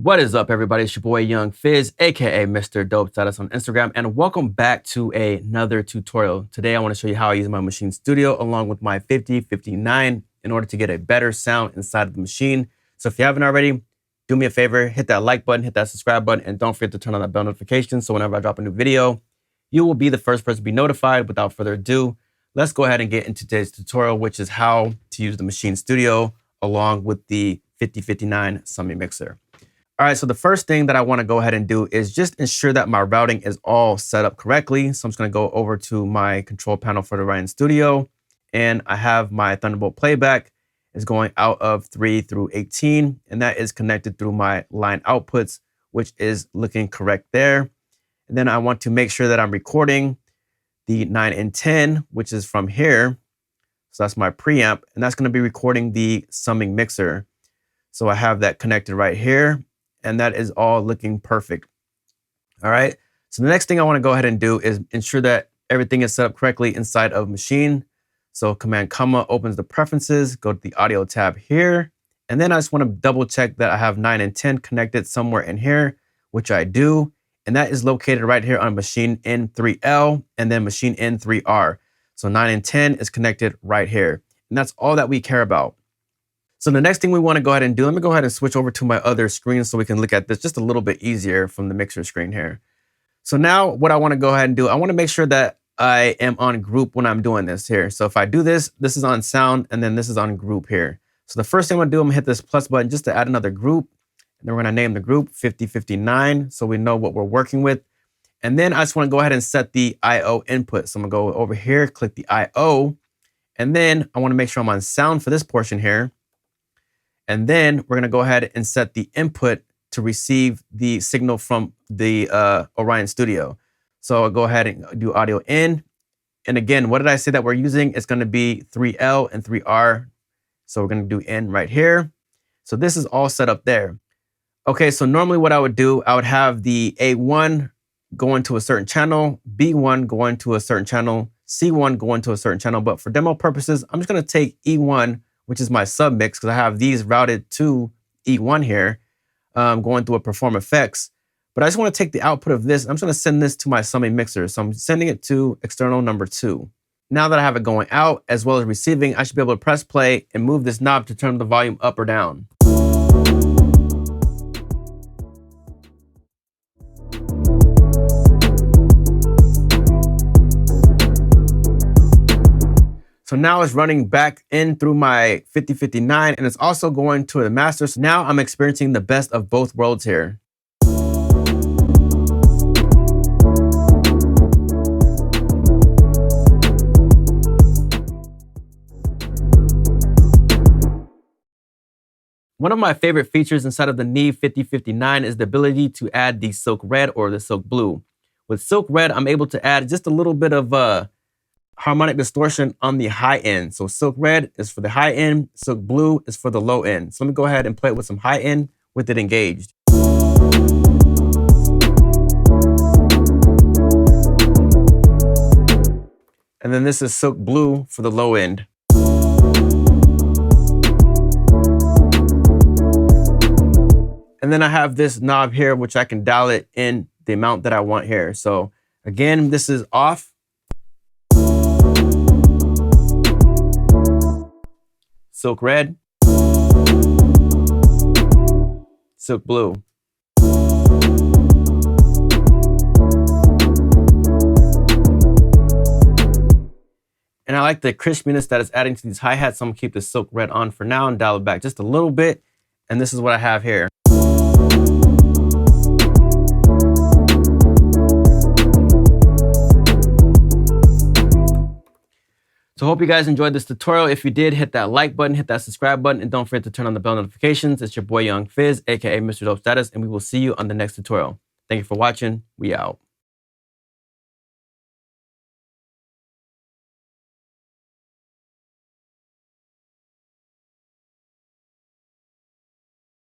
What is up, everybody? It's your boy Young Fizz, aka mr.dopestatus on Instagram, and welcome back to another tutorial. Today I want to show you how I use my Maschine Studio along with my 5059 in order to get a better sound inside of the machine. So if you haven't already, do me a favor, hit that like button, hit that subscribe button, and don't forget to turn on that bell notification so whenever I drop a new video, you will be the first person to be notified. Without further ado, let's go ahead and get into today's tutorial, which is how to use the Maschine Studio along with the 5059 summing mixer. All right, so the first thing that I want to go ahead and do is just ensure that my routing is all set up correctly. So I'm just going to go over to my control panel for the Orion Studio, and I have my Thunderbolt playback is going out of 3 through 18, and that is connected through my line outputs, which is looking correct there. And then I want to make sure that I'm recording the 9 and 10, which is from here. So that's my preamp, and that's going to be recording the summing mixer. So I have that connected right here, and that is all looking perfect. All right, so the next thing I want to go ahead and do is ensure that everything is set up correctly inside of Maschine. So Command comma opens the preferences, go to the audio tab here, and then I just want to double check that I have 9 and 10 connected somewhere in here, which I do, and that is located right here on Maschine N3L and then Maschine N3R. So 9 and 10 is connected right here, and that's all that we care about. So the next thing we want to go ahead and do, let me go ahead and switch over to my other screen so we can look at this just a little bit easier from the mixer screen here. So now what I want to go ahead and do, I want to make sure that I am on group when I'm doing this here. So if I do this, this is on sound, and then this is on group here. So the first thing I'm going to do, I'm going to hit this plus button just to add another group. And then we're going to name the group 5059 so we know what we're working with. And then I just want to go ahead and set the I/O input. So I'm going to go over here, click the I/O, and then I want to make sure I'm on sound for this portion here. And then we're going to go ahead and set the input to receive the signal from the Orion Studio. So I'll go ahead and do audio in. And again, what did I say that we're using? It's going to be 3L and 3R. So we're going to do in right here. So this is all set up there. Okay, so normally what I would do, I would have the A1 go into a certain channel, B1 go into a certain channel, C1 go into a certain channel. But for demo purposes, I'm just going to take E1, which is my sub mix, because I have these routed to E1 here, going through a Perform Effects. But I just want to take the output of this. I'm just going to send this to my summing mixer. So I'm sending it to external number 2. Now that I have it going out as well as receiving, I should be able to press play and move this knob to turn the volume up or down. So now it's running back in through my 5059, and it's also going to the master. So now I'm experiencing the best of both worlds here. One of my favorite features inside of the Neve 5059 is the ability to add the silk red or the silk blue. With silk red, I'm able to add just a little bit of harmonic distortion on the high end. So silk red is for the high end, silk blue is for the low end. So let me go ahead and play it with some high end with it engaged. And then this is silk blue for the low end. And then I have this knob here, which I can dial it in the amount that I want here. So again, this is off. Silk red, silk blue. And I like the crispiness that it's adding to these hi-hats. So I'm gonna keep the silk red on for now and dial it back just a little bit. And this is what I have here. So I hope you guys enjoyed this tutorial. If you did, hit that like button, hit that subscribe button, and don't forget to turn on the bell notifications. It's your boy Young Fizz, aka Mr.dopestatus, and we will see you on the next tutorial. Thank you for watching. We out.